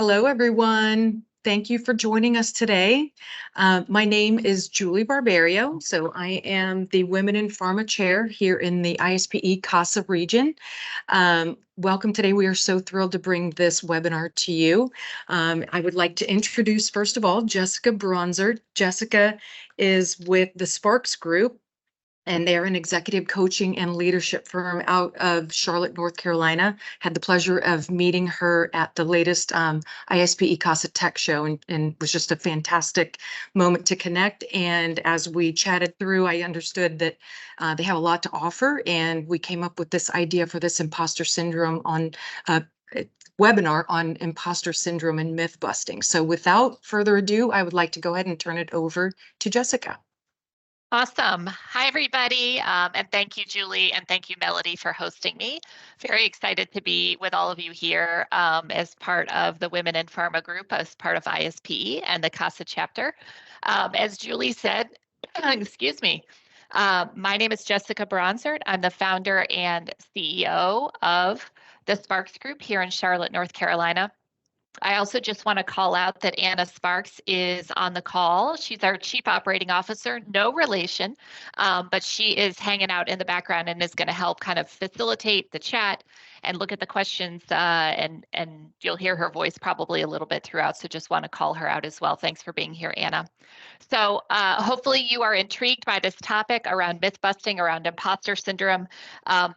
Hello, everyone. Thank you for joining us today. My name is Julie Barbario. So I am the Women in Pharma Chair here in the ISPE CASA region. Welcome today. We are so thrilled to bring this webinar to you. I would like to introduce, first of all, Jessica Bronzert. Jessica is with the Sparks Group, and they're an executive coaching and leadership firm out of Charlotte, North Carolina. Had the pleasure of meeting her at the latest ISPE CASA Tech Show, and was just a fantastic moment to connect. And as we chatted through, I understood that they have a lot to offer, and we came up with this idea for this imposter syndrome on webinar on imposter syndrome and myth busting. So without further ado, I would like to go ahead and turn it over to Jessica. Awesome. Hi, everybody. And thank you, Julie, and thank you, Melody, for hosting me. Very excited to be with all of you here as part of the Women in Pharma group, as part of ISPE and the CASA chapter. As Julie said, excuse me, my name is Jessica Bronzert. I'm the founder and CEO of the Sparks Group here in Charlotte, North Carolina. I also just want to call out that Anna Sparks is on the call. She's our Chief Operating Officer, no relation, but she is hanging out in the background and is going to help kind of facilitate the chat and look at the questions, and you'll hear her voice probably a little bit throughout, so just want to call her out as well. Thanks for being here, Anna. So hopefully you are intrigued by this topic around myth busting, around imposter syndrome.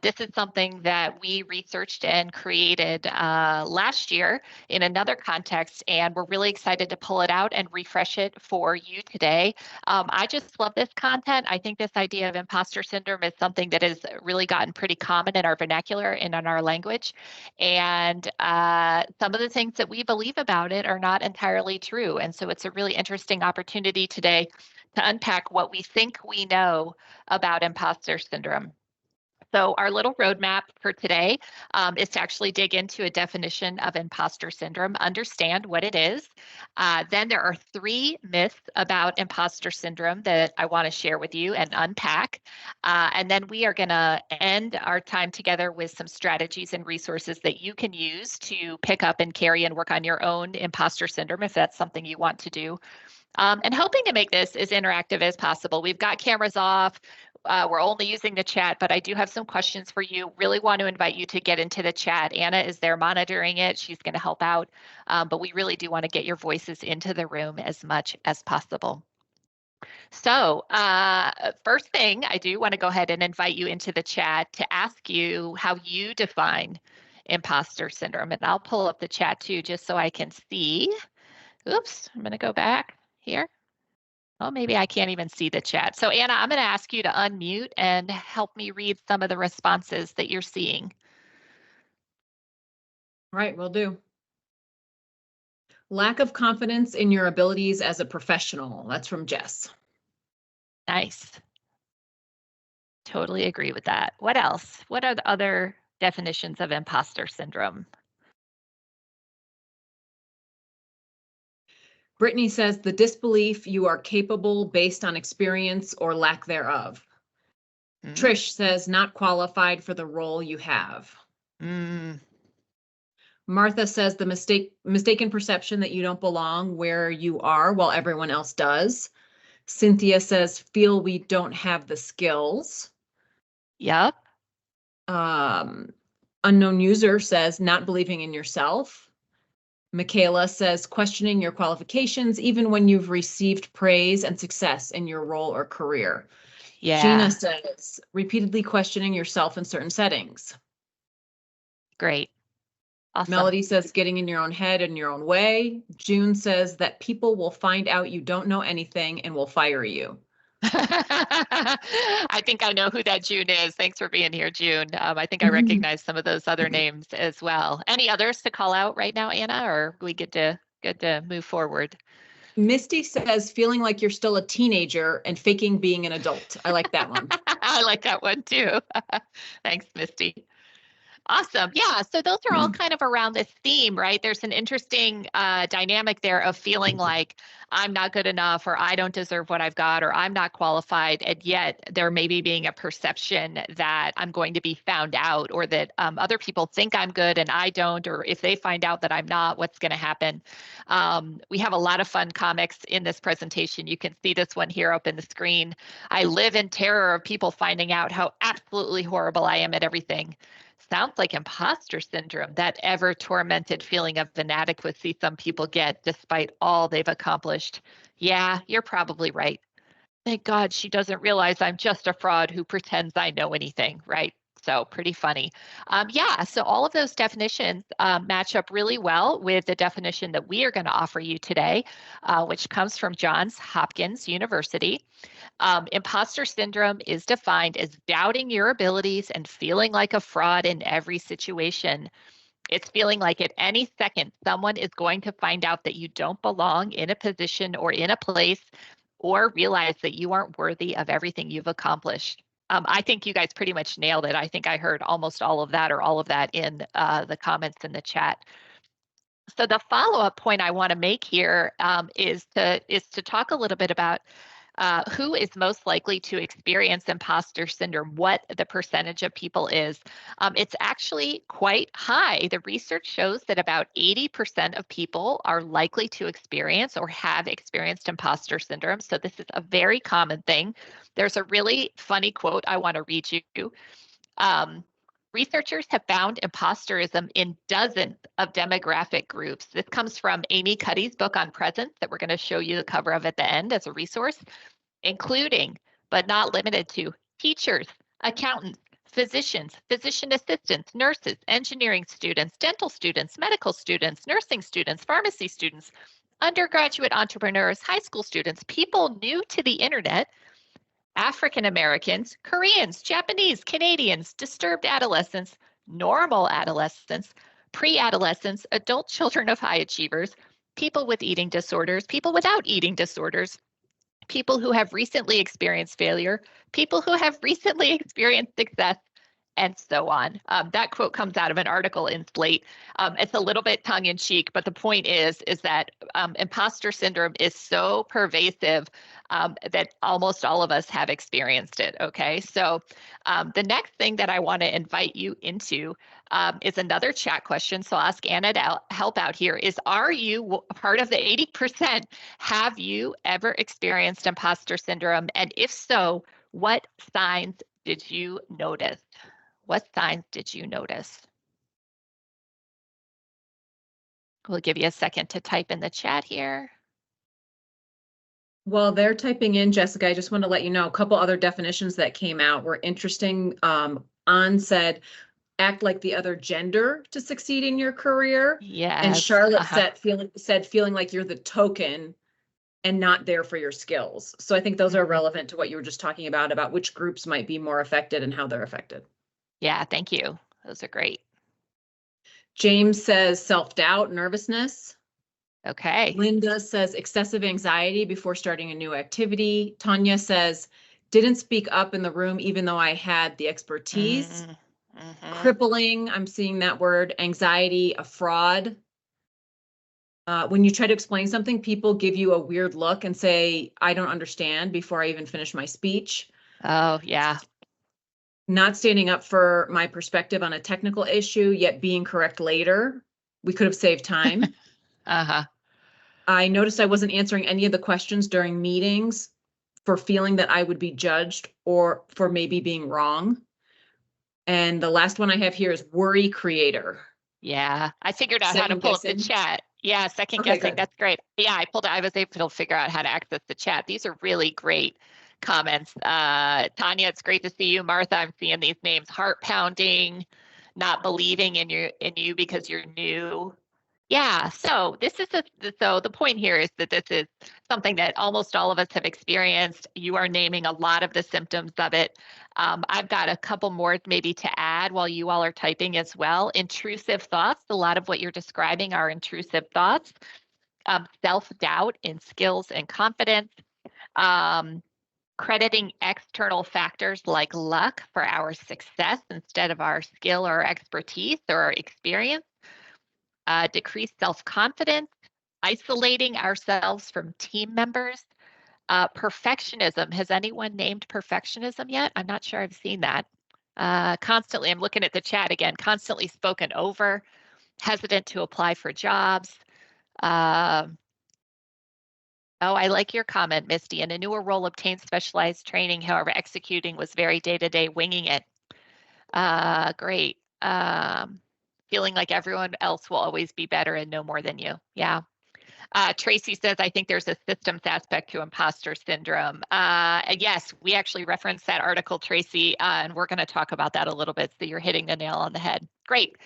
This is something that we researched and created last year in another context, and we're really excited to pull it out and refresh it for you today. I just love this content. I think this idea of imposter syndrome is something that has really gotten pretty common in our vernacular and in our language. And some of the things that we believe about it are not entirely true. And so it's a really interesting opportunity today to unpack what we think we know about imposter syndrome. So our little roadmap for today is to actually dig into a definition of imposter syndrome, understand what it is. Then there are 3 myths about imposter syndrome that I want to share with you and unpack. And then we are going to end our time together with some strategies and resources that you can use to pick up and carry and work on your own imposter syndrome if that's something you want to do. And hoping to make this as interactive as possible. We've got cameras off. We're only using the chat, but I do have some questions for you. Really want to invite you to get into the chat. Anna is there monitoring it. She's going to help out, but we really do want to get your voices into the room as much as possible. So first thing, I do want to go ahead and invite you into the chat to ask you how you define imposter syndrome. And I'll pull up the chat too, just so I can see. Oops, I'm going to go back here. Oh, maybe I can't even see the chat. So Anna, I'm going to ask you to unmute and help me read some of the responses that you're seeing. All right, will do. Lack of confidence in your abilities as a professional. That's from Jess. Nice. Totally agree with that. What else? What are the other definitions of imposter syndrome? Brittany says the disbelief you are capable based on experience or lack thereof. Trish says not qualified for the role you have. Martha says the mistaken perception that you don't belong where you are while everyone else does. Cynthia says feel we don't have the skills. Yep. Unknown user says not believing in yourself. Michaela says questioning your qualifications even when you've received praise and success in your role or career. Yeah. Gina says repeatedly questioning yourself in certain settings. Great. Awesome. Melody says getting in your own head and your own way. June says that people will find out you don't know anything and will fire you. I think I know who that June is. Thanks for being here, June. I think I recognize some of those other names as well. Any others to call out right now, Anna, or we good to move forward? Misty says feeling like you're still a teenager and faking being an adult. I like that one. I like that one too. Thanks, Misty. Awesome. Yeah. So those are all kind of around this theme, right? There's an interesting dynamic there of feeling like I'm not good enough, or I don't deserve what I've got, or I'm not qualified. And yet there may be being a perception that I'm going to be found out, or that other people think I'm good and I don't, or if they find out that I'm not, what's going to happen? We have a lot of fun comics in this presentation. You can see this one here up in the screen. I live in terror of people finding out how absolutely horrible I am at everything. Sounds like imposter syndrome, that ever tormented feeling of inadequacy some people get despite all they've accomplished. Yeah, you're probably right. Thank God she doesn't realize I'm just a fraud who pretends I know anything, right? So pretty funny. Yeah, so all of those definitions match up really well with the definition that we are going to offer you today, which comes from Johns Hopkins University. Imposter syndrome is defined as doubting your abilities and feeling like a fraud in every situation. It's feeling like at any second, someone is going to find out that you don't belong in a position or in a place, or realize that you aren't worthy of everything you've accomplished. I think you guys pretty much nailed it. I think I heard almost all of that, or all of that in the comments in the chat. So the follow-up point I want to make here is to talk a little bit about who is most likely to experience imposter syndrome, what the percentage of people is. It's actually quite high. The research shows that about 80% of people are likely to experience or have experienced imposter syndrome. So this is a very common thing. There's a really funny quote I want to read you. Researchers have found imposterism in dozens of demographic groups. This comes from Amy Cuddy's book on presence that we're going to show you the cover of at the end as a resource, including, but not limited to, teachers, accountants, physicians, physician assistants, nurses, engineering students, dental students, medical students, nursing students, pharmacy students, undergraduate entrepreneurs, high school students, people new to the internet, African Americans, Koreans, Japanese, Canadians, disturbed adolescents, normal adolescents, pre-adolescents, adult children of high achievers, people with eating disorders, people without eating disorders, people who have recently experienced failure, people who have recently experienced success, and so on. That quote comes out of an article in Slate. It's a little bit tongue in cheek, but the point is that imposter syndrome is so pervasive that almost all of us have experienced it. Okay, so the next thing that I want to invite you into is another chat question. So I'll ask Anna to help out here. Are you part of the 80%? Have you ever experienced imposter syndrome? And if so, what signs did you notice? What signs did you notice? We'll give you a second to type in the chat here. While they're typing in, Jessica, I just want to let you know a couple other definitions that came out were interesting. On said, act like the other gender to succeed in your career. Yes. And Charlotte said feeling like you're the token and not there for your skills. So I think those are relevant to what you were just talking about which groups might be more affected and how they're affected. Yeah, thank you. Those are great. James says self-doubt, nervousness. Okay. Linda says excessive anxiety before starting a new activity. Tanya says didn't speak up in the room even though I had the expertise. Crippling, I'm seeing that word. Anxiety, a fraud. When you try to explain something, people give you a weird look and say, I don't understand before I even finish my speech. Oh, yeah. Not standing up for my perspective on a technical issue, yet being correct later. We could have saved time. I noticed I wasn't answering any of the questions during meetings for feeling that I would be judged or for maybe being wrong. And the last one I have here is worry creator. Yeah, I figured out how to pull up the chat. Yeah, second guessing. That's great. Yeah, I was able to figure out how to access the chat. These are really great comments. Tanya, it's great to see you. Martha, I'm seeing these names. Heart pounding, not believing in you because you're new. Yeah, so so the point here is that this is something that almost all of us have experienced. You are naming a lot of the symptoms of it. I've got a couple more maybe to add while you all are typing as well. Intrusive thoughts, a lot of what you're describing are intrusive thoughts. Self-doubt in skills and confidence. crediting external factors like luck for our success instead of our skill or expertise or experience, decreased self-confidence, isolating ourselves from team members, perfectionism. Has anyone named perfectionism yet? I'm not sure I've seen that. Constantly, I'm looking at the chat again, constantly spoken over, hesitant to apply for jobs. Oh, I like your comment, Misty. In a newer role, obtained specialized training, however, executing was very day-to-day, winging it. Great. Feeling like everyone else will always be better and know more than you. Yeah. Tracy says, I think there's a systems aspect to imposter syndrome. Yes, we actually referenced that article, Tracy, and we're going to talk about that a little bit. So you're hitting the nail on the head. Great.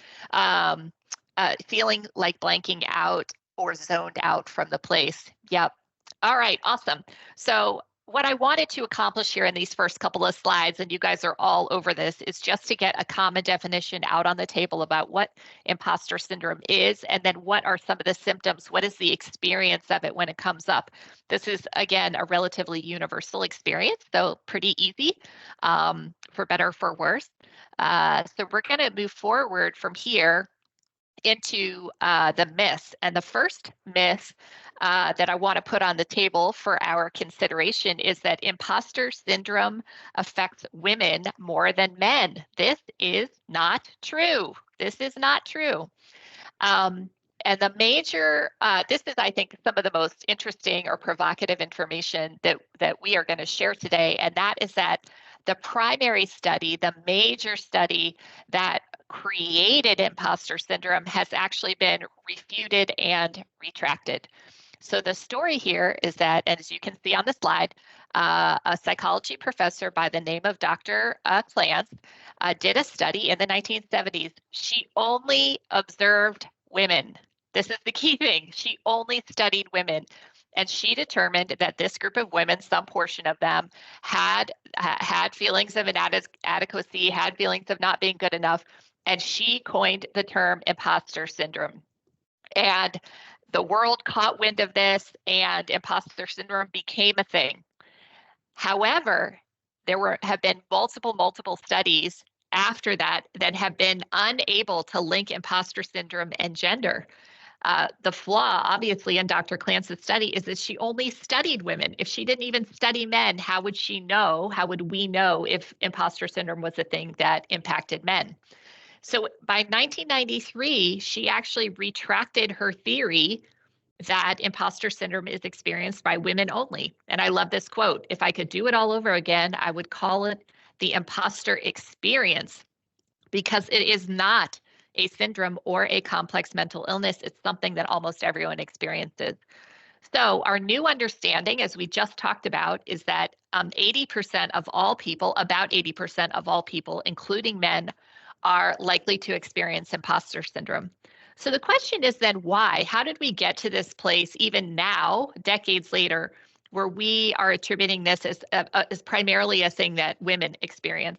Feeling like blanking out or zoned out from the place. Yep. All right, awesome. So what I wanted to accomplish here in these first couple of slides, and you guys are all over this, is just to get a common definition out on the table about what imposter syndrome is, and then what are some of the symptoms, what is the experience of it when it comes up. This is, again, a relatively universal experience, so pretty easy, for better or for worse. So we're going to move forward from here into the myths. And the first myth that I want to put on the table for our consideration is that imposter syndrome affects women more than men. This is not true. This is not true. And the major, this is, I think, some of the most interesting or provocative information that we are going to share today, and that is that the primary study, the major study that created imposter syndrome, has actually been refuted and retracted. So the story here is that, as you can see on the slide, a psychology professor by the name of Dr. Clance did a study in the 1970s. She only observed women. This is the key thing. She only studied women. And she determined that this group of women, some portion of them, had feelings of inadequacy, had feelings of not being good enough, and she coined the term imposter syndrome. And the world caught wind of this, and imposter syndrome became a thing. However, there have been multiple studies after that have been unable to link imposter syndrome and gender. The flaw, obviously, in Dr. Clance's study is that she only studied women. If she didn't even study men, how would she know? How would we know if imposter syndrome was a thing that impacted men? So by 1993, she actually retracted her theory that imposter syndrome is experienced by women only. And I love this quote: "If I could do it all over again, I would call it the imposter experience, because it is not a syndrome or a complex mental illness. It's something that almost everyone experiences." So our new understanding, as we just talked about, is that 80% of all people, about 80% of all people, including men, are likely to experience imposter syndrome. So the question is then why? How did we get to this place even now, decades later, where we are attributing this as primarily a thing that women experience?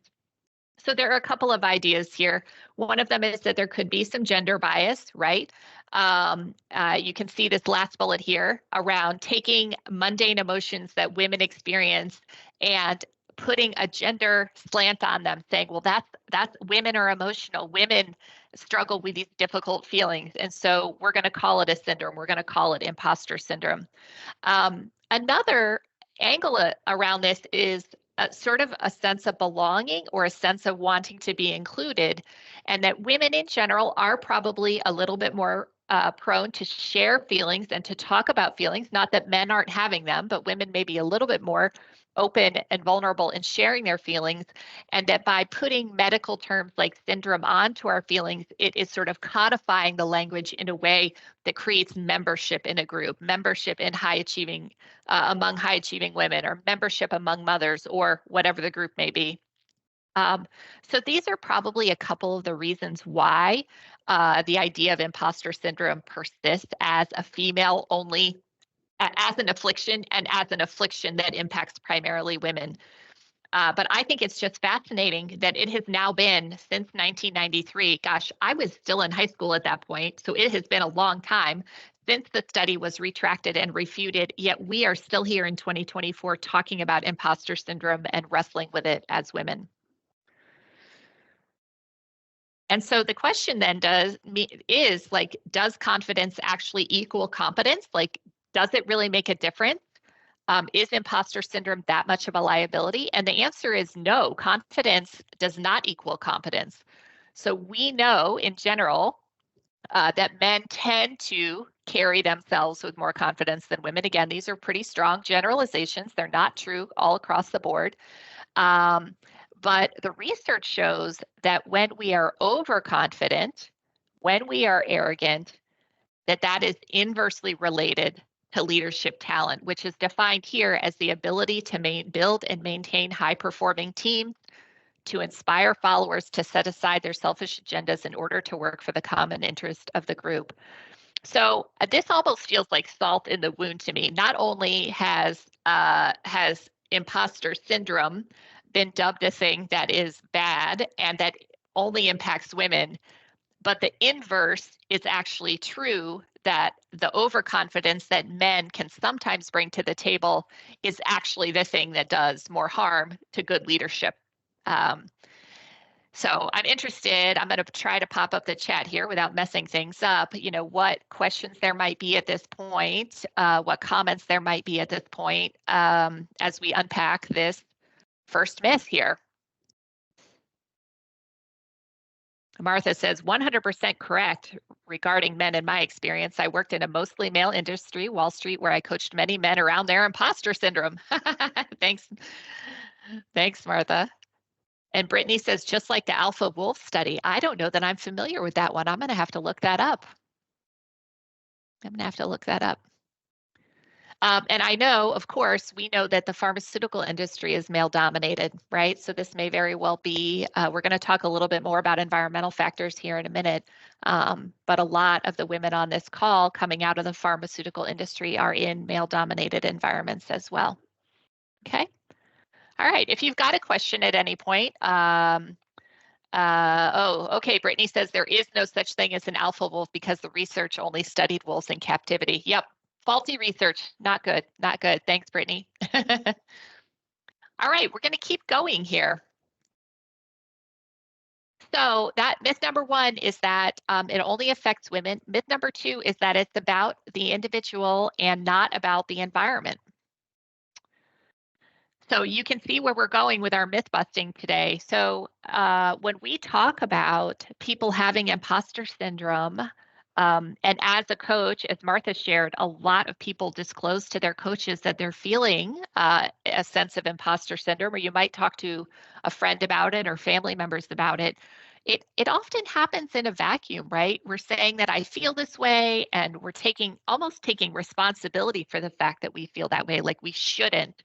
So there are a couple of ideas here. One of them is that there could be some gender bias, right? You can see this last bullet here around taking mundane emotions that women experience and putting a gender slant on them, saying, well, that's women are emotional. Women struggle with these difficult feelings. And so we're going to call it a syndrome. We're going to call it imposter syndrome. Another angle around this is sort of a sense of belonging or a sense of wanting to be included, and that women in general are probably a little bit more prone to share feelings and to talk about feelings. Not that men aren't having them, but women may be a little bit more open and vulnerable in sharing their feelings, and that by putting medical terms like syndrome onto our feelings, it is sort of codifying the language in a way that creates membership in a group, membership in high achieving, among high achieving women, or membership among mothers, or whatever the group may be. So these are probably a couple of the reasons why the idea of imposter syndrome persists as a female only, as an affliction, and as an affliction that impacts primarily women. But I think it's just fascinating that it has now been since 1993. Gosh, I was still in high school at that point, so it has been a long time since the study was retracted and refuted, yet we are still here in 2024 talking about imposter syndrome and wrestling with it as women. And so the question then is like, does confidence actually equal competence? Like, does it really make a difference? Is imposter syndrome that much of a liability? And the answer is no, confidence does not equal competence. So we know in general that men tend to carry themselves with more confidence than women. Again, these are pretty strong generalizations. They're not true all across the board. But the research shows that when we are overconfident, when we are arrogant, that is inversely related to leadership talent, which is defined here as the ability to build and maintain high-performing teams, to inspire followers to set aside their selfish agendas in order to work for the common interest of the group. So this almost feels like salt in the wound to me. Not only has imposter syndrome been dubbed a thing that is bad and that only impacts women, but the inverse is actually true, that the overconfidence that men can sometimes bring to the table is actually the thing that does more harm to good leadership. So I'm interested, I'm going to try to pop up the chat here without messing things up, what questions there might be at this point, what comments there might be at this point as we unpack this first myth here. Martha says 100% correct regarding men in my experience. I worked in a mostly male industry, Wall Street, where I coached many men around their imposter syndrome. Thanks, Martha. And Brittany says, just like the Alpha Wolf study. I don't know that I'm familiar with that one. I'm going to have to look that up. And I know, of course, we know that the pharmaceutical industry is male dominated, right? So this may very well be, we're going to talk a little bit more about environmental factors here in a minute. But a lot of the women on this call coming out of the pharmaceutical industry are in male dominated environments as well. Okay. All right, if you've got a question at any point, okay, Brittany says there is no such thing as an alpha wolf because the research only studied wolves in captivity. Yep, faulty research, not good, not good. Thanks, Brittany. All right, we're gonna keep going here. So that myth number one is that it only affects women. Myth number two is that it's about the individual and not about the environment. So you can see where we're going with our myth busting today. So when we talk about people having imposter syndrome, and as a coach, as Martha shared, a lot of people disclose to their coaches that they're feeling a sense of imposter syndrome, or you might talk to a friend about it or family members about it. It often happens in a vacuum, right? We're saying that I feel this way, and we're almost taking responsibility for the fact that we feel that way, like we shouldn't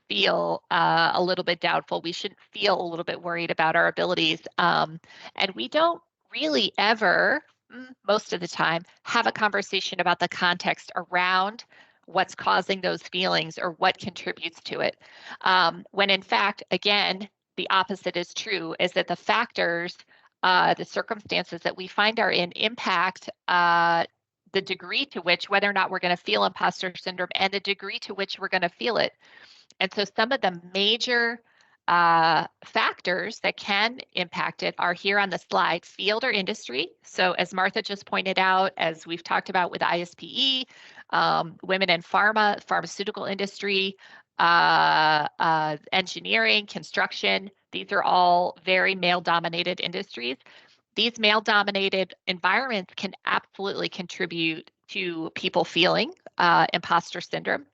feel a little bit doubtful. We shouldn't feel a little bit worried about our abilities. And we don't really ever, most of the time, have a conversation about the context around what's causing those feelings or what contributes to it. When in fact, again, the opposite is true, is that the factors, the circumstances that we find are in impact the degree to which, whether or not we're going to feel imposter syndrome and the degree to which we're going to feel it. And so some of the major factors that can impact it are here on the slide: field or industry. So as Martha just pointed out, as we've talked about with ISPE, women in pharmaceutical industry, engineering, construction, these are all very male-dominated industries. These male-dominated environments can absolutely contribute to people feeling imposter syndrome.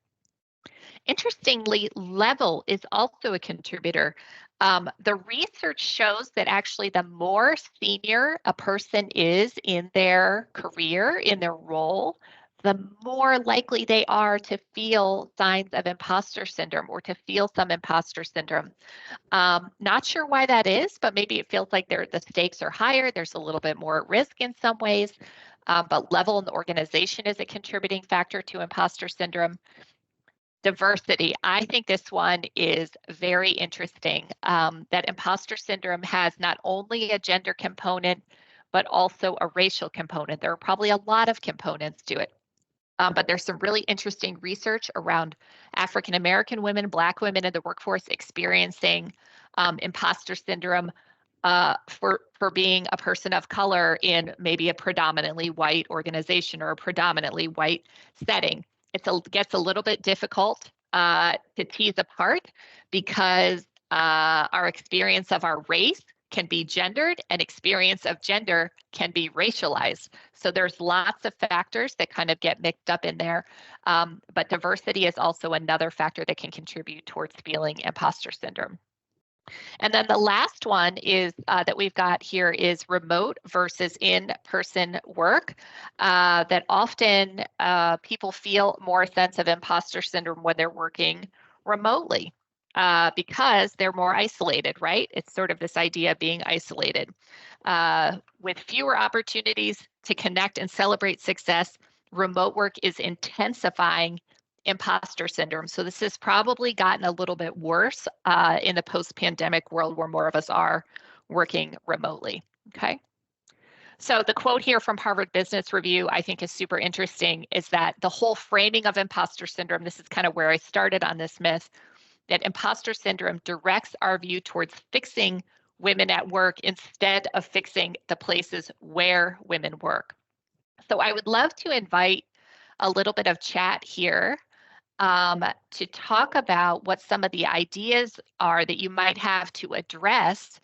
Interestingly, level is also a contributor. The research shows that actually the more senior a person is in their career, in their role, the more likely they are to feel signs of imposter syndrome or to feel some imposter syndrome. Not sure why that is, but maybe it feels like the stakes are higher. There's a little bit more risk in some ways, but level in the organization is a contributing factor to imposter syndrome. Diversity. I think this one is very interesting, that imposter syndrome has not only a gender component, but also a racial component. There are probably a lot of components to it. But there's some really interesting research around African American women, Black women in the workforce experiencing imposter syndrome for being a person of color in maybe a predominantly white organization or a predominantly white setting. It gets a little bit difficult to tease apart because our experience of our race can be gendered and experience of gender can be racialized. So there's lots of factors that kind of get mixed up in there. But diversity is also another factor that can contribute towards feeling imposter syndrome. And then the last one is that we've got here is remote versus in-person work. That often people feel more sense of imposter syndrome when they're working remotely because they're more isolated, right? It's sort of this idea of being isolated. With fewer opportunities to connect and celebrate success, remote work is intensifying imposter syndrome. So this has probably gotten a little bit worse in the post-pandemic world where more of us are working remotely, okay? So the quote here from Harvard Business Review I think is super interesting, is that the whole framing of imposter syndrome, this is kind of where I started on this myth, that imposter syndrome directs our view towards fixing women at work instead of fixing the places where women work. So I would love to invite a little bit of chat here to talk about what some of the ideas are that you might have to address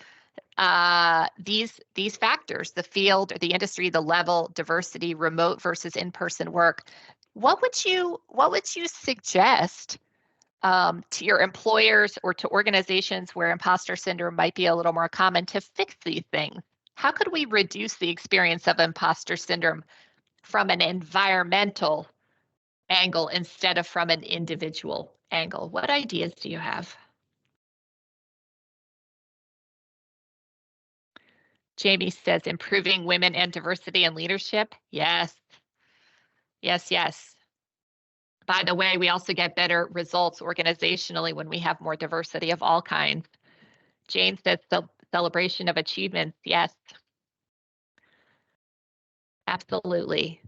these factors: the field, the industry, the level, diversity, remote versus in-person work. What would you suggest to your employers or to organizations where imposter syndrome might be a little more common to fix these things? How could we reduce the experience of imposter syndrome from an environmental angle instead of from an individual angle? What ideas do you have? Jamie says improving women and diversity in leadership. Yes. Yes, yes. By the way, we also get better results organizationally when we have more diversity of all kinds. Jane says the celebration of achievements. Yes. Absolutely.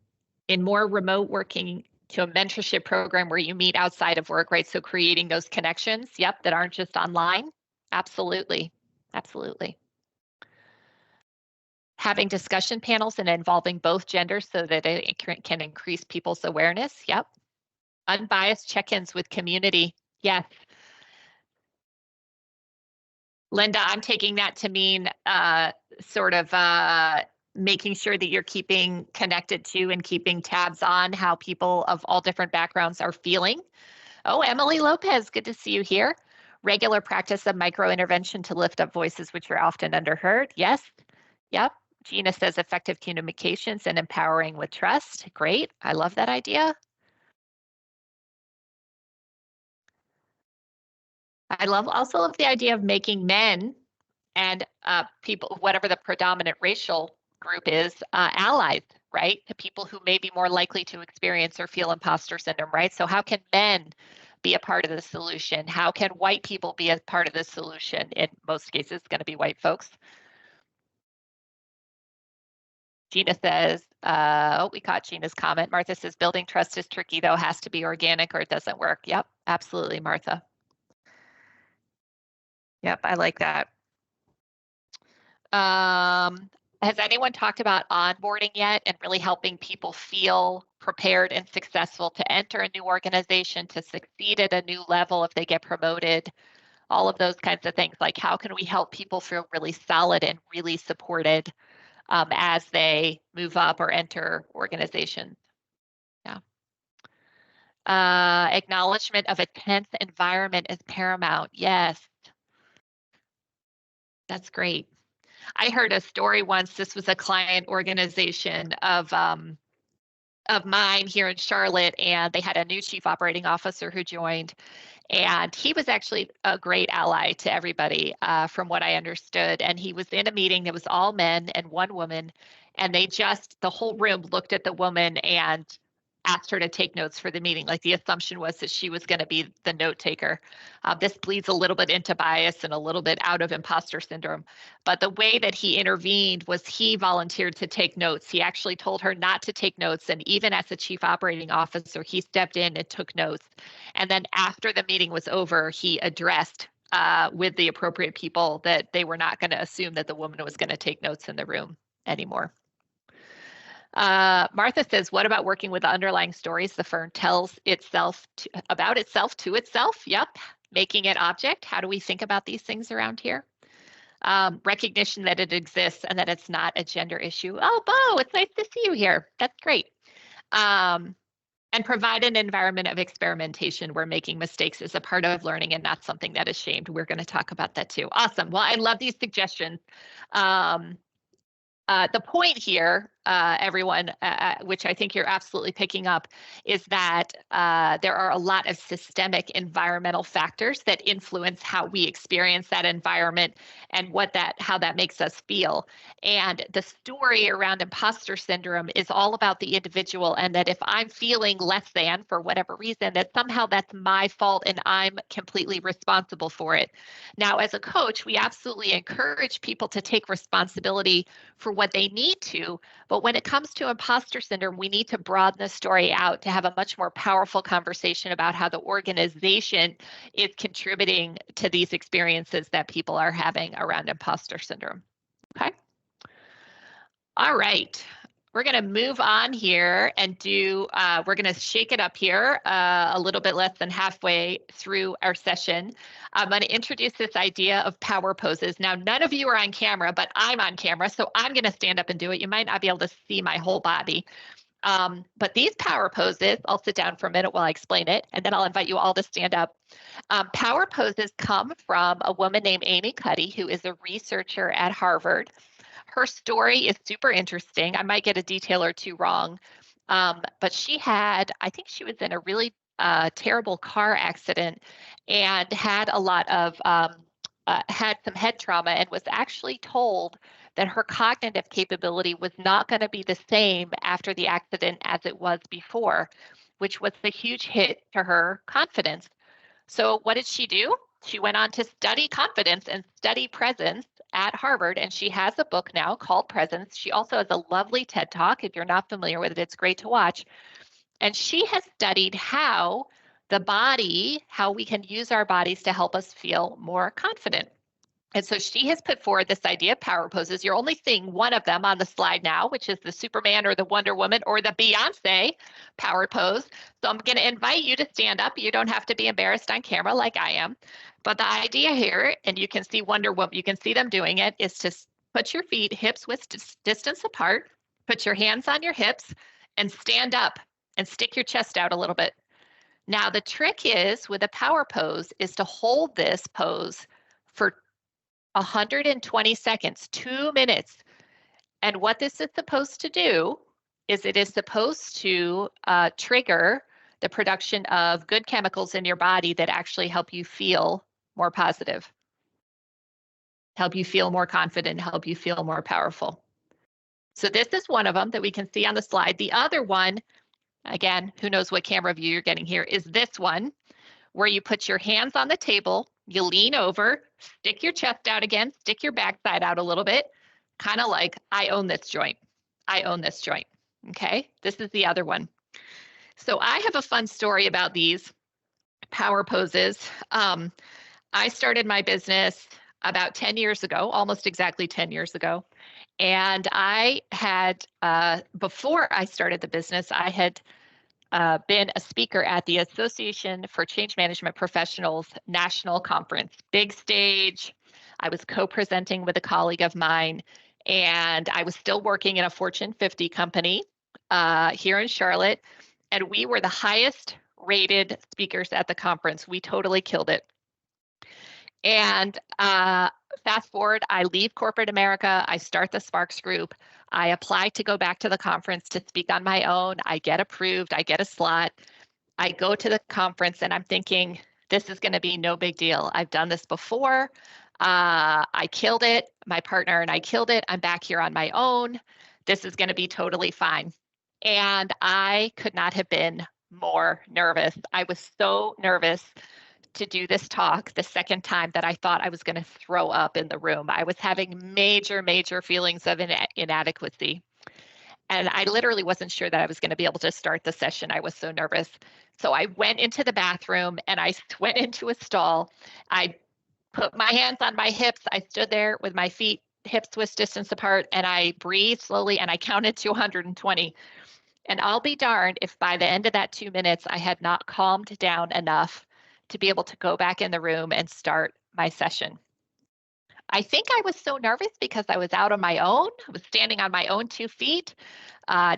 In more remote working, to a mentorship program where you meet outside of work, right? So creating those connections, yep, that aren't just online. Absolutely. Absolutely. Having discussion panels and involving both genders so that it can increase people's awareness. Yep. Unbiased check-ins with community. Yes. Linda, I'm taking that to mean making sure that you're keeping connected to and keeping tabs on how people of all different backgrounds are feeling. Oh, Emily Lopez, good to see you here. Regular practice of micro-intervention to lift up voices which are often underheard. Yes. Yep. Gina says effective communications and empowering with trust. Great. I love that idea. I also love the idea of making men and people, whatever the predominant racial group is, allies, right? To people who may be more likely to experience or feel imposter syndrome, right? So how can men be a part of the solution? How can white people be a part of the solution? In most cases, it's going to be white folks. Gina says, oh, we caught Gina's comment. Martha says, building trust is tricky, though, has to be organic or it doesn't work. Yep, absolutely, Martha. Yep, I like that. Has anyone talked about onboarding yet and really helping people feel prepared and successful to enter a new organization, to succeed at a new level if they get promoted? All of those kinds of things. Like, how can we help people feel really solid and really supported as they move up or enter organizations? Yeah. Acknowledgement of a tense environment is paramount. Yes. That's great. I heard a story once. This was a client organization of mine here in Charlotte, and they had a new chief operating officer who joined, and he was actually a great ally to everybody, from what I understood. And he was in a meeting that was all men and one woman, and the whole room looked at the woman and asked her to take notes for the meeting. Like the assumption was that she was going to be the note taker. This bleeds a little bit into bias and a little bit out of imposter syndrome. But the way that he intervened was he volunteered to take notes. He actually told her not to take notes. And even as the chief operating officer, he stepped in and took notes. And then after the meeting was over, he addressed with the appropriate people that they were not going to assume that the woman was going to take notes in the room anymore. Martha says, what about working with the underlying stories the firm tells itself about itself to itself? Yep. Making it object. How do we think about these things around here? Recognition that it exists and that it's not a gender issue. Oh, Bo, it's nice to see you here. That's great. And provide an environment of experimentation where making mistakes is a part of learning and not something that is shamed. We're going to talk about that too. Awesome. Well, I love these suggestions. The point here, everyone, which I think you're absolutely picking up, is that there are a lot of systemic environmental factors that influence how we experience that environment and how that makes us feel. And the story around imposter syndrome is all about the individual, and that if I'm feeling less than for whatever reason, that somehow that's my fault and I'm completely responsible for it. Now, as a coach, we absolutely encourage people to take responsibility for what they need to, but when it comes to imposter syndrome, we need to broaden the story out to have a much more powerful conversation about how the organization is contributing to these experiences that people are having around imposter syndrome. Okay. All right. We're going to move on here and we're going to shake it up here a little bit less than halfway through our session. I'm going to introduce this idea of power poses. Now, none of you are on camera, but I'm on camera, so I'm going to stand up and do it. You might not be able to see my whole body. But these power poses, I'll sit down for a minute while I explain it, and then I'll invite you all to stand up. Power poses come from a woman named Amy Cuddy, who is a researcher at Harvard. Her story is super interesting. I might get a detail or two wrong, but I think she was in a really terrible car accident and had a lot of, had some head trauma and was actually told that her cognitive capability was not going to be the same after the accident as it was before, which was a huge hit to her confidence. So what did she do? She went on to study confidence and study presence at Harvard, and she has a book now called Presence. She also has a lovely TED Talk. If you're not familiar with it, it's great to watch. And she has studied how we can use our bodies to help us feel more confident. And so she has put forward this idea of power poses. You're only seeing one of them on the slide now, which is the Superman or the Wonder Woman or the Beyonce power pose. So I'm going to invite you to stand up. You don't have to be embarrassed on camera like I am. But the idea here, and you can see Wonder Woman, you can see them doing it, is to put your feet hips width distance apart, put your hands on your hips, and stand up and stick your chest out a little bit. Now, the trick is with a power pose is to hold this pose for 120 seconds, 2 minutes. And what this is supposed to do is it is supposed to trigger the production of good chemicals in your body that actually help you feel more positive, help you feel more confident, help you feel more powerful. So this is one of them that we can see on the slide. The other one, again, who knows what camera view you're getting here, is this one, where you put your hands on the table, you lean over, stick your chest out again, stick your backside out a little bit, kind of like, I own this joint. I own this joint. Okay, this is the other one. So I have a fun story about these power poses. I started my business about 10 years ago, almost exactly 10 years ago. And I had, before I started the business, I had been a speaker at the Association for Change Management Professionals National Conference, big stage. I was co-presenting with a colleague of mine, and I was still working in a Fortune 50 company here in Charlotte, and we were the highest rated speakers at the conference. We totally killed it. And fast forward, I leave corporate America, I start the Sparks Group, I apply to go back to the conference to speak on my own, I get approved, I get a slot, I go to the conference and I'm thinking, this is gonna be no big deal. I've done this before, I killed it, my partner and I killed it, I'm back here on my own, this is gonna be totally fine. And I could not have been more nervous. I was so nervous to do this talk the second time that I thought I was going to throw up in the room. I was having major feelings of inadequacy. And I literally wasn't sure that I was going to be able to start the session. I was so nervous. So I went into the bathroom and I went into a stall. I put my hands on my hips. I stood there with my feet hips width distance apart, and I breathed slowly and I counted to 120. And I'll be darned if by the end of that 2 minutes, I had not calmed down enough to be able to go back in the room and start my session. I think I was so nervous because I was out on my own. I was standing on my own 2 feet,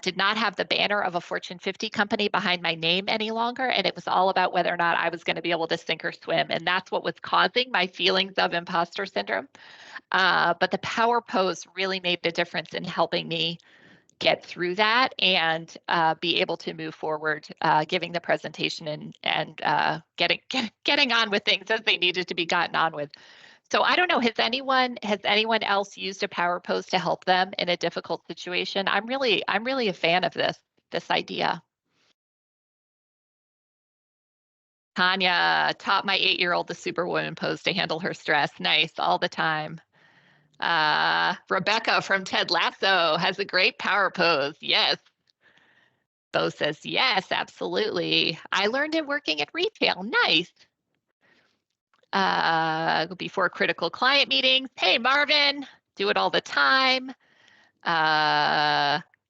did not have the banner of a Fortune 50 company behind my name any longer. And it was all about whether or not I was going to be able to sink or swim. And that's what was causing my feelings of imposter syndrome. But the power pose really made the difference in helping me get through that and be able to move forward, giving the presentation and getting on with things as they needed to be gotten on with. So I don't know, has anyone else used a power pose to help them in a difficult situation? I'm really a fan of this idea. Tanya taught my 8-year-old the Superwoman pose to handle her stress. Nice, all the time. Rebecca from Ted Lasso has a great power pose. Yes. Bo says, yes, absolutely. I learned it working at retail. Nice. Before critical client meetings. Hey, Marvin, do it all the time.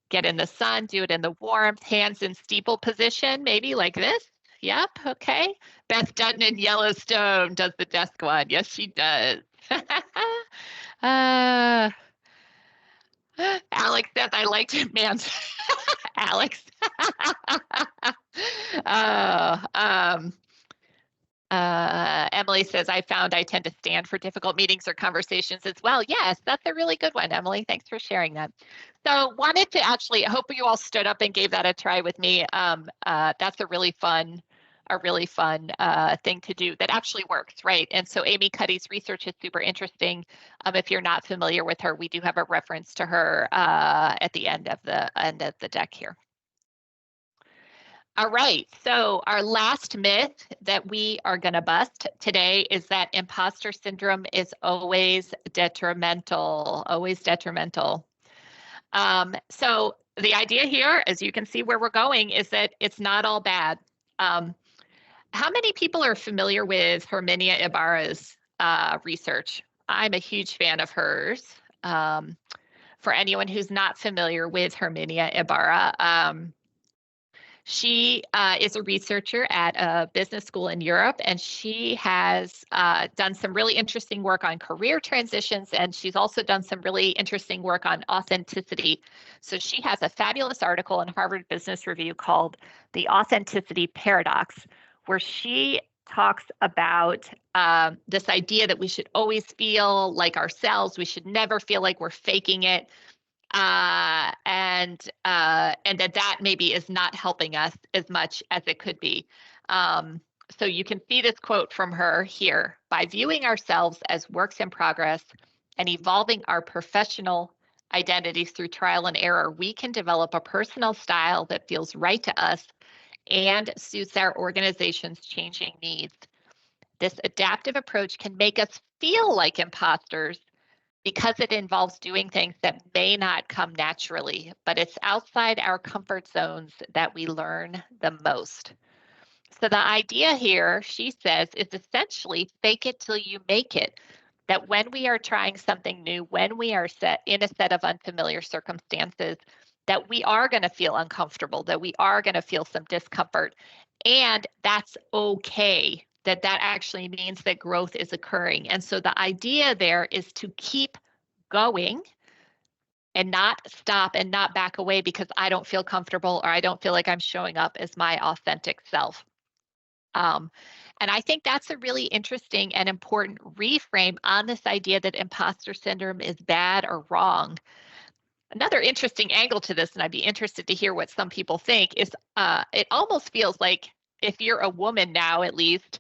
Get in the sun, do it in the warmth, hands in steeple position, maybe like this. Yep, okay. Beth Dutton in Yellowstone does the desk one. Yes, she does. Alex says, I liked it, man. Alex. Emily says, I found I tend to stand for difficult meetings or conversations as well. Yes, that's a really good one, Emily. Thanks for sharing that. So wanted to actually, I hope you all stood up and gave that a try with me. That's a really fun thing to do that actually works, right? And so Amy Cuddy's research is super interesting. If you're not familiar with her, we do have a reference to her at the end of the deck here. All right, so our last myth that we are going to bust today is that imposter syndrome is always detrimental, So the idea here, as you can see where we're going, is that it's not all bad. How many people are familiar with Herminia Ibarra's research? I'm a huge fan of hers. For anyone who's not familiar with Herminia Ibarra, she is a researcher at a business school in Europe, and she has done some really interesting work on career transitions, and she's also done some really interesting work on authenticity. So she has a fabulous article in Harvard Business Review called The Authenticity Paradox, where she talks about this idea that we should always feel like ourselves. We should never feel like we're faking it. And that maybe is not helping us as much as it could be. So you can see this quote from her here. By viewing ourselves as works in progress and evolving our professional identities through trial and error, we can develop a personal style that feels right to us and suits our organization's changing needs. This adaptive approach can make us feel like imposters because it involves doing things that may not come naturally, but it's outside our comfort zones that we learn the most. So the idea here, she says, is essentially fake it till you make it. That when we are trying something new, when we are set in a set of unfamiliar circumstances, that we are going to feel uncomfortable, that we are going to feel some discomfort, and that's okay. That actually means that growth is occurring. And so the idea there is to keep going and not stop and not back away because I don't feel comfortable or I don't feel like I'm showing up as my authentic self. And I think that's a really interesting and important reframe on this idea that imposter syndrome is bad or wrong. Another interesting angle to this, and I'd be interested to hear what some people think, is it almost feels like if you're a woman now, at least,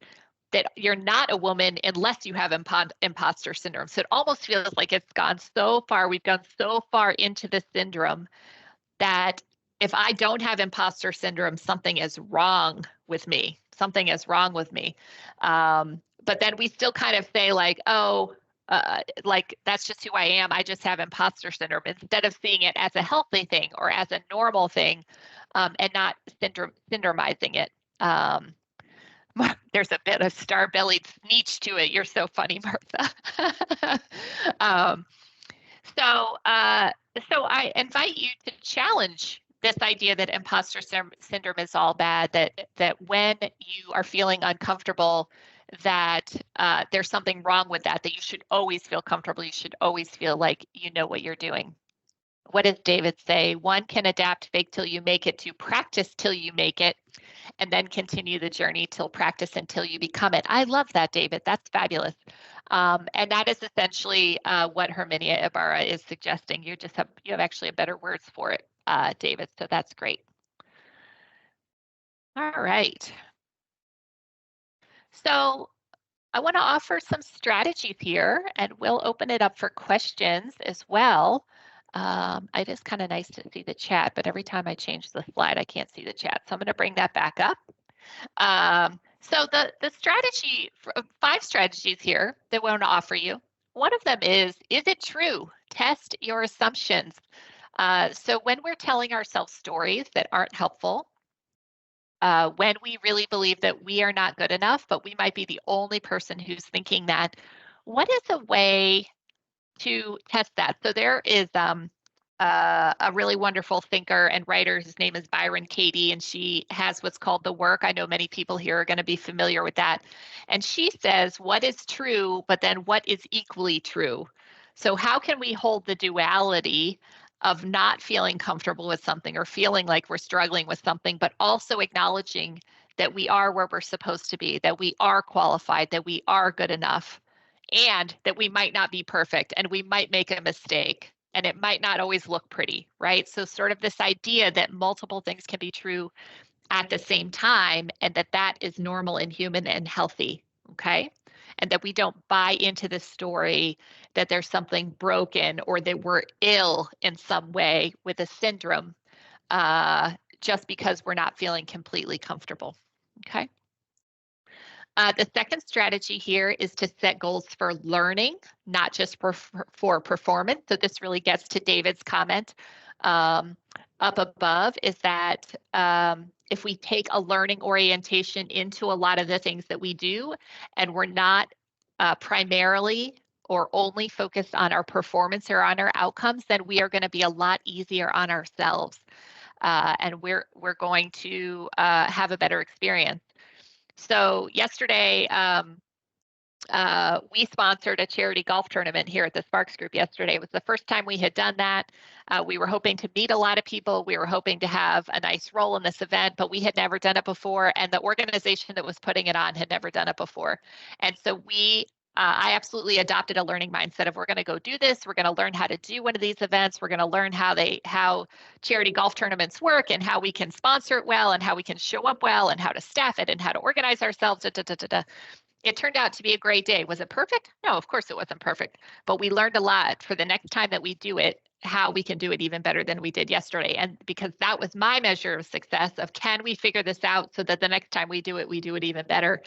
that you're not a woman unless you have imposter syndrome. So it almost feels like it's gone so far, we've gone so far into the syndrome that if I don't have imposter syndrome, something is wrong with me. Something is wrong with me. But then we still kind of say like, oh, like that's just who I am. I just have imposter syndrome, instead of seeing it as a healthy thing or as a normal thing, and not syndromizing it. There's a bit of star-bellied sneech to it. You're so funny, Martha. So I invite you to challenge this idea that imposter syndrome is all bad, that when you are feeling uncomfortable, that there's something wrong with that you should always feel comfortable. You should always feel like you know what you're doing. What does David say? One can adapt fake till you make it to practice till you make it, and then continue the journey till practice until you become it. I love that, David. That's fabulous. And that is essentially what Herminia Ibarra is suggesting. You have actually a better words for it, David. So that's great. All right. So I want to offer some strategies here, and we'll open it up for questions as well. It is kind of nice to see the chat, but every time I change the slide, I can't see the chat. So I'm going to bring that back up. So the strategy, 5 strategies here that we want to offer you. One of them is it true? Test your assumptions. So when we're telling ourselves stories that aren't helpful, when we really believe that we are not good enough, but we might be the only person who's thinking that, what is a way to test that? So there is a really wonderful thinker and writer. His name is Byron Katie, and she has what's called The Work. I know many people here are going to be familiar with that. And she says, what is true, but then what is equally true? So how can we hold the duality of not feeling comfortable with something or feeling like we're struggling with something, but also acknowledging that we are where we're supposed to be, that we are qualified, that we are good enough, and that we might not be perfect and we might make a mistake and it might not always look pretty, right? So sort of this idea that multiple things can be true at the same time, and that is normal and human and healthy, okay? And that we don't buy into the story that there's something broken or that we're ill in some way with a syndrome just because we're not feeling completely comfortable, okay? The second strategy here is to set goals for learning, not just for performance. So this really gets to David's comment up above, is that if we take a learning orientation into a lot of the things that we do, and we're not primarily or only focused on our performance or on our outcomes, then we are going to be a lot easier on ourselves, and we're going to have a better experience. So yesterday, we sponsored a charity golf tournament here at the Sparks Group yesterday. It was the first time we had done that. We were hoping to meet a lot of people. We were hoping to have a nice role in this event, but we had never done it before. And the organization that was putting it on had never done it before. And so I absolutely adopted a learning mindset of, we're going to go do this. We're going to learn how to do one of these events. We're going to learn how charity golf tournaments work and how we can sponsor it well and how we can show up well and how to staff it and how to organize ourselves. It turned out to be a great day. Was it perfect? No, of course it wasn't perfect, but we learned a lot for the next time that we do it, how we can do it even better than we did yesterday. And because that was my measure of success, of can we figure this out so that the next time we do it even better.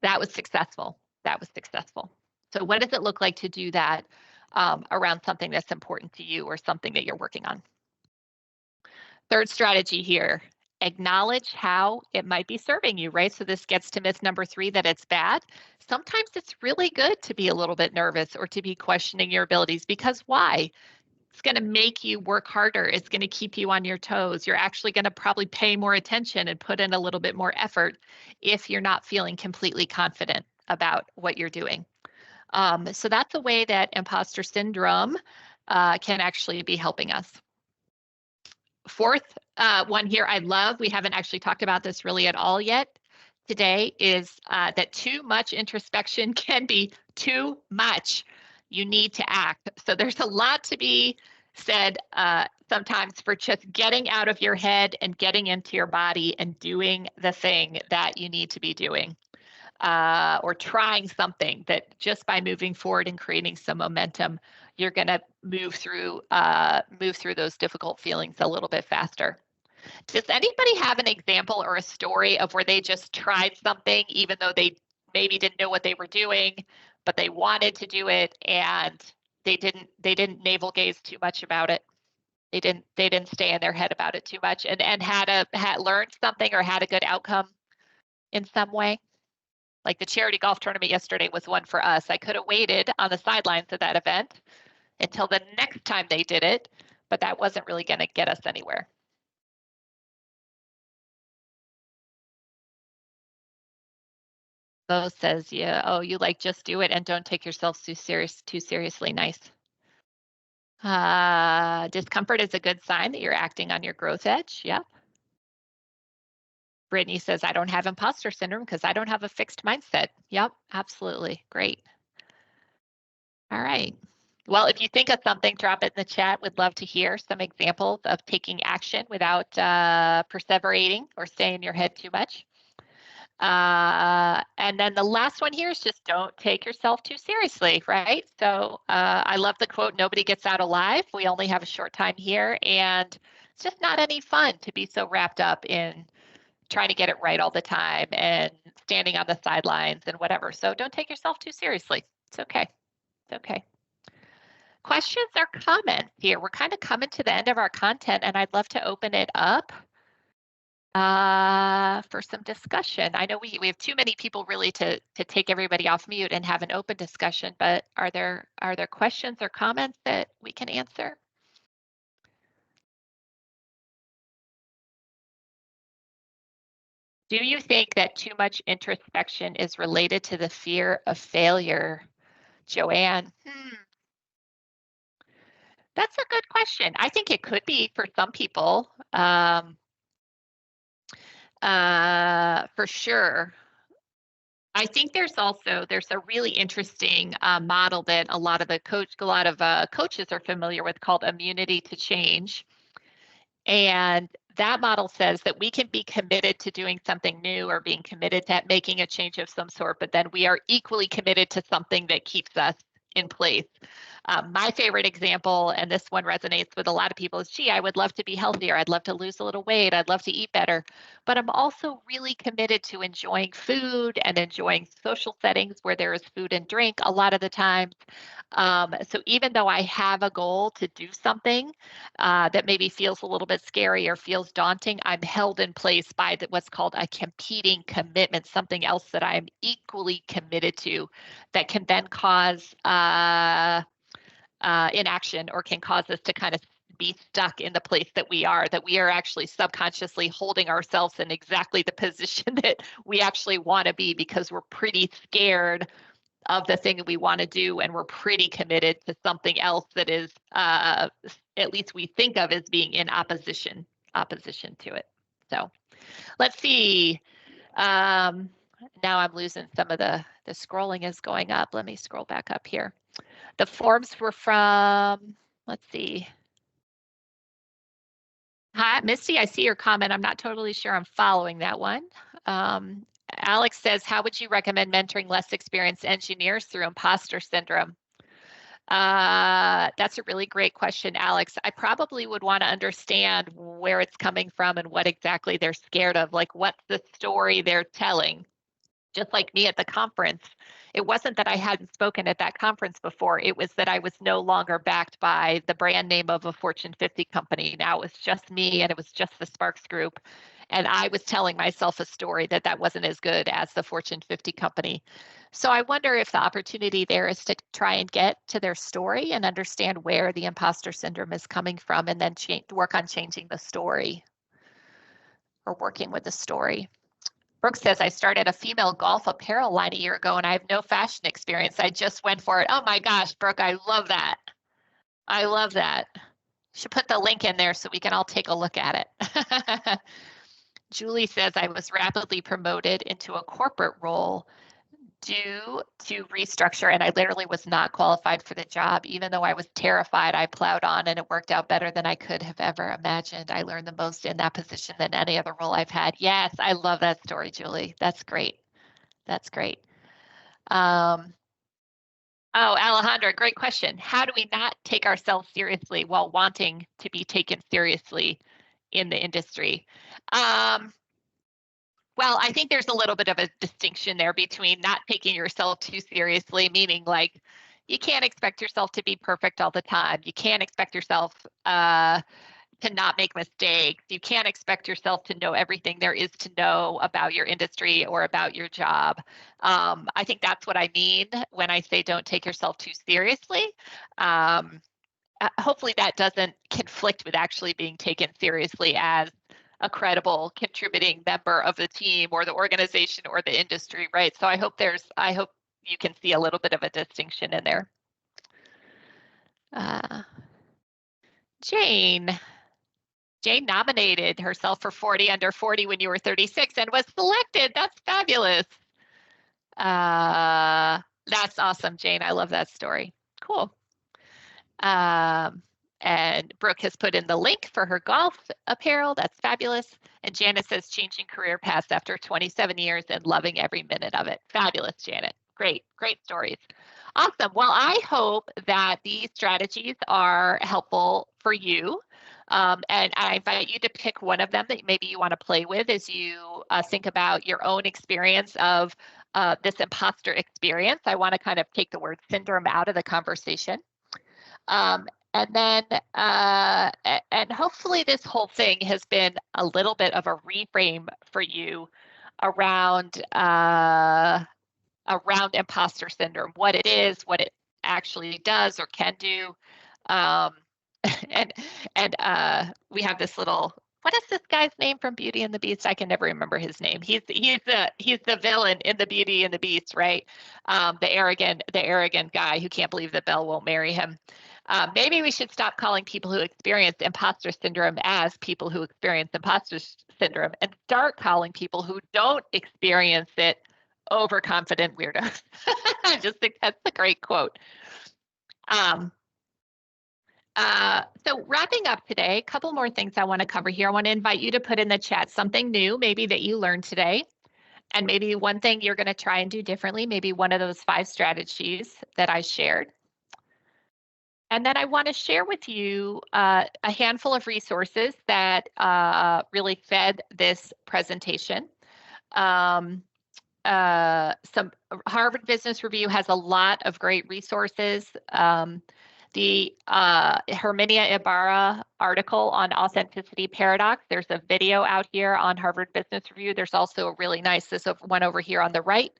That was successful. That was successful. So what does it look like to do that around something that's important to you or something that you're working on? Third strategy here, acknowledge how it might be serving you, right? So this gets to myth number 3, that it's bad. Sometimes it's really good to be a little bit nervous or to be questioning your abilities, because why? It's going to make you work harder. It's going to keep you on your toes. You're actually going to probably pay more attention and put in a little bit more effort if you're not feeling completely confident about what you're doing. So that's a way that imposter syndrome can actually be helping us. Fourth one here I love, we haven't actually talked about this really at all yet today, is that too much introspection can be too much. You need to act. So there's a lot to be said sometimes for just getting out of your head and getting into your body and doing the thing that you need to be doing, or trying something that just by moving forward and creating some momentum, you're going to move through those difficult feelings a little bit faster. Does anybody have an example or a story of where they just tried something even though they maybe didn't know what they were doing, but they wanted to do it and they didn't navel gaze too much about it? They didn't stay in their head about it too much and had learned something or had a good outcome in some way? Like the charity golf tournament yesterday was one for us. I could have waited on the sidelines of that event until the next time they did it, but that wasn't really going to get us anywhere. Bo says, yeah, oh, you like just do it and don't take yourself too seriously. Nice. Discomfort is a good sign that you're acting on your growth edge. Yep. Brittany says, I don't have imposter syndrome because I don't have a fixed mindset. Yep, absolutely. Great. All right. Well, if you think of something, drop it in the chat. We'd love to hear some examples of taking action without perseverating or staying in your head too much. And then the last one here is just don't take yourself too seriously, right? So I love the quote, nobody gets out alive. We only have a short time here. And it's just not any fun to be so wrapped up in trying to get it right all the time and standing on the sidelines and whatever. So don't take yourself too seriously. It's okay. It's okay. Questions or comments here? We're kind of coming to the end of our content and I'd love to open it up for some discussion. I know we have too many people really to take everybody off mute and have an open discussion, but are there questions or comments that we can answer? Do you think that too much introspection is related to the fear of failure, Joanne? That's a good question. I think it could be for some people, for sure. I think there's a really interesting model that a lot of coaches are familiar with called immunity to change. And that model says that we can be committed to doing something new or being committed to making a change of some sort, but then we are equally committed to something that keeps us in place. My favorite example, and this one resonates with a lot of people, is, gee, I would love to be healthier. I'd love to lose a little weight. I'd love to eat better. But I'm also really committed to enjoying food and enjoying social settings where there is food and drink a lot of the times. So even though I have a goal to do something that maybe feels a little bit scary or feels daunting, I'm held in place by what's called a competing commitment, something else that I'm equally committed to that can then cause inaction or can cause us to kind of be stuck in the place that we are actually subconsciously holding ourselves in exactly the position that we actually want to be because we're pretty scared of the thing that we want to do and we're pretty committed to something else that is at least we think of as being in opposition to it. So let's see. Now I'm losing some of the scrolling is going up. Let me scroll back up here. The forms were from, let's see. Hi, Misty, I see your comment. I'm not totally sure I'm following that one. Alex says, how would you recommend mentoring less experienced engineers through imposter syndrome? That's a really great question, Alex. I probably would want to understand where it's coming from and what exactly they're scared of, like what's the story they're telling. Just like me at the conference, it wasn't that I hadn't spoken at that conference before. It was that I was no longer backed by the brand name of a Fortune 50 company. Now it was just me and it was just the Sparks Group. And I was telling myself a story that wasn't as good as the Fortune 50 company. So I wonder if the opportunity there is to try and get to their story and understand where the imposter syndrome is coming from and then work on changing the story or working with the story. Brooke says, I started a female golf apparel line a year ago and I have no fashion experience. I just went for it. Oh my gosh, Brooke, I love that. I love that. Should put the link in there so we can all take a look at it. Julie says, I was rapidly promoted into a corporate role due to restructure and I literally was not qualified for the job. Even though I was terrified, I plowed on and it worked out better than I could have ever imagined. I learned the most in that position than any other role I've had. Yes, I love that story, Julie. That's great. That's great. Oh, Alejandra, great question. How do we not take ourselves seriously while wanting to be taken seriously in the industry? Well, I think there's a little bit of a distinction there between not taking yourself too seriously, meaning like you can't expect yourself to be perfect all the time. You can't expect yourself to not make mistakes. You can't expect yourself to know everything there is to know about your industry or about your job. I think that's what I mean when I say don't take yourself too seriously. Hopefully that doesn't conflict with actually being taken seriously as a credible contributing member of the team or the organization or the industry, right? So I hope you can see a little bit of a distinction in there. Jane nominated herself for 40 Under 40 when you were 36 and was selected. That's fabulous. That's awesome, Jane. I love that story. Cool. And Brooke has put in the link for her golf apparel. That's fabulous. And Janet says changing career paths after 27 years and loving every minute of it. Fabulous, Janet. Great stories. Awesome. Well, I hope that these strategies are helpful for you. And I invite you to pick one of them that maybe you want to play with as you think about your own experience of this imposter experience. I want to kind of take the word syndrome out of the conversation. And then, and hopefully this whole thing has been a little bit of a reframe for you around imposter syndrome, what it is, what it actually does or can do. And we have this little, what is this guy's name from Beauty and the Beast? I can never remember his name. He's the villain in the Beauty and the Beast, right? The arrogant guy who can't believe that Belle won't marry him. Maybe we should stop calling people who experience imposter syndrome as people who experience imposter syndrome and start calling people who don't experience it overconfident weirdos. I just think that's a great quote. So wrapping up today, a couple more things I want to cover here. I want to invite you to put in the chat something new, maybe that you learned today, and maybe one thing you're going to try and do differently, maybe one of those 5 strategies that I shared. And then I want to share with you a handful of resources that really fed this presentation. Some Harvard Business Review has a lot of great resources. The Herminia Ibarra article on authenticity paradox, there's a video out here on Harvard Business Review. There's also a really nice, this one over here on the right,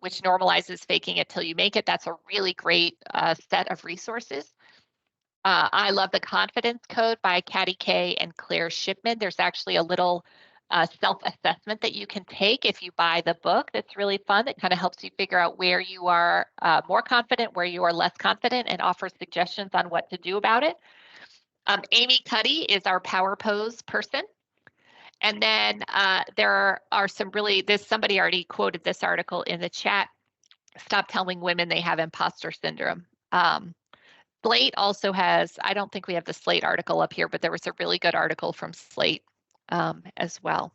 which normalizes faking it till you make it. That's a really great set of resources. I love the Confidence Code by Katty Kay and Claire Shipman. There's actually a little self-assessment that you can take if you buy the book. That's really fun. That kind of helps you figure out where you are more confident, where you are less confident, and offers suggestions on what to do about it. Amy Cuddy is our Power Pose person. And then there are some really, somebody already quoted this article in the chat, Stop Telling Women They Have Imposter Syndrome. Slate also has, I don't think we have the Slate article up here, but there was a really good article from Slate as well.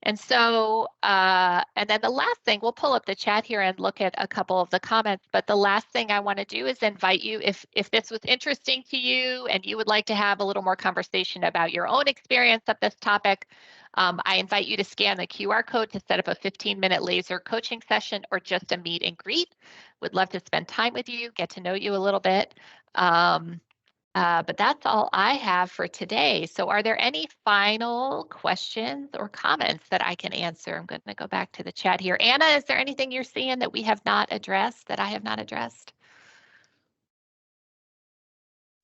And so, and then the last thing, we'll pull up the chat here and look at a couple of the comments, but the last thing I want to do is invite you, if this was interesting to you and you would like to have a little more conversation about your own experience of this topic, I invite you to scan the QR code to set up a 15-minute laser coaching session or just a meet and greet. Would love to spend time with you, get to know you a little bit. But that's all I have for today. So are there any final questions or comments that I can answer? I'm going to go back to the chat here. Anna, is there anything you're seeing that we have not addressed, that I have not addressed?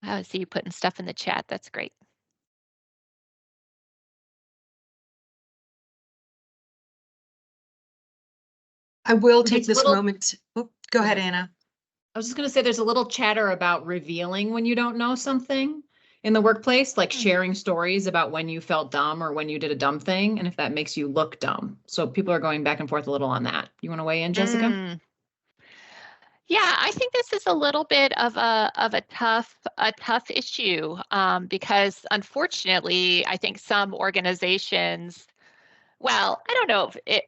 I see you putting stuff in the chat. That's great. I will take this moment. Oh, go ahead, Anna. I was just going to say there's a little chatter about revealing when you don't know something in the workplace, like sharing stories about when you felt dumb or when you did a dumb thing, and if that makes you look dumb. So people are going back and forth a little on that. You want to weigh in, Jessica? Yeah, I think this is a little bit of a tough issue because unfortunately, I think some organizations. Well, I don't know if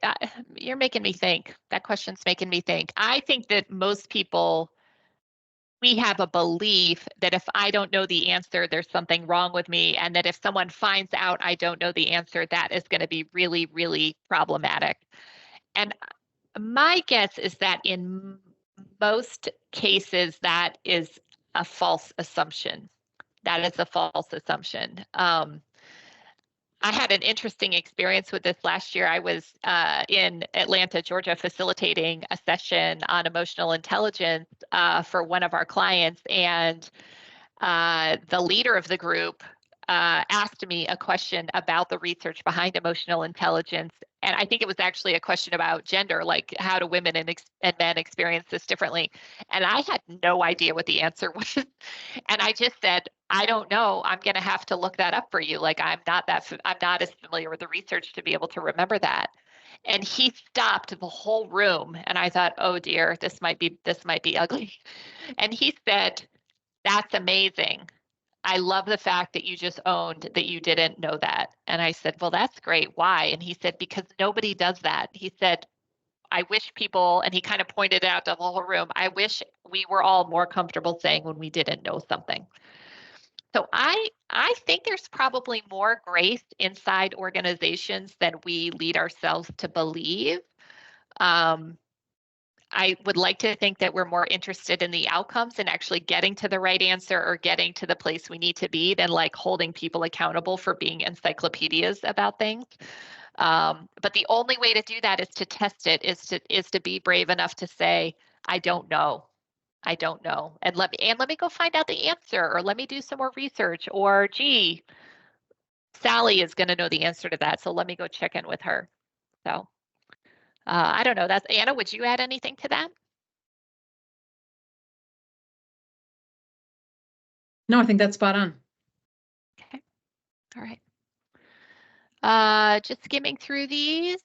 you're making me think. That question's making me think. I think that most people we have a belief that if I don't know the answer, there's something wrong with me. And that if someone finds out I don't know the answer, that is going to be really, really problematic. And my guess is that in most cases, that is a false assumption. That is a false assumption. I had an interesting experience with this last year. I was in Atlanta, Georgia, facilitating a session on emotional intelligence for one of our clients. And the leader of the group asked me a question about the research behind emotional intelligence. And I think it was actually a question about gender, like how do women and men experience this differently? And I had no idea what the answer was. And I just said, I don't know. I'm going to have to look that up for you. Like I'm not as familiar with the research to be able to remember that. And he stopped the whole room. And I thought, oh dear, this might be ugly. And he said, that's amazing. I love the fact that you just owned that you didn't know that. And I said, well, that's great. Why? And he said, because nobody does that. He said, I wish people, and he kind of pointed out to the whole room, I wish we were all more comfortable saying when we didn't know something. So I think there's probably more grace inside organizations than we lead ourselves to believe. I would like to think that we're more interested in the outcomes and actually getting to the right answer or getting to the place we need to be than like holding people accountable for being encyclopedias about things. But the only way to do that is to test it, is to be brave enough to say, I don't know. I don't know. And let me go find out the answer, or let me do some more research, or gee, Sally is going to know the answer to that. So let me go check in with her. So I don't know. That's Anna. Would you add anything to that? No, I think that's spot on. Okay. All right. Just skimming through these.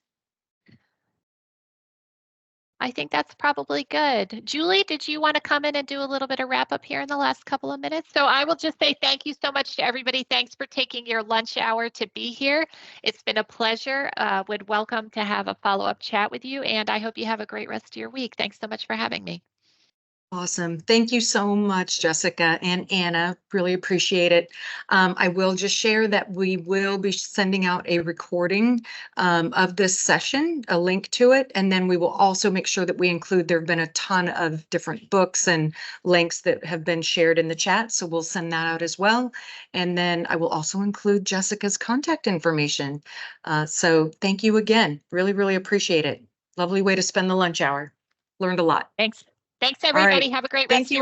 I think that's probably good. Julie, did you want to come in and do a little bit of wrap up here in the last couple of minutes? So I will just say thank you so much to everybody. Thanks for taking your lunch hour to be here. It's been a pleasure. Would welcome to have a follow-up chat with you, and I hope you have a great rest of your week. Thanks so much for having me. Awesome. Thank you so much, Jessica and Anna. Really appreciate it. I will just share that we will be sending out a recording of this session, a link to it, and then we will also make sure that we include, there have been a ton of different books and links that have been shared in the chat, so we'll send that out as well. And then I will also include Jessica's contact information. So thank you again. Really, really appreciate it. Lovely way to spend the lunch hour. Learned a lot. Thanks. Thanks, All right. everybody. Have a great Thank rest of you. your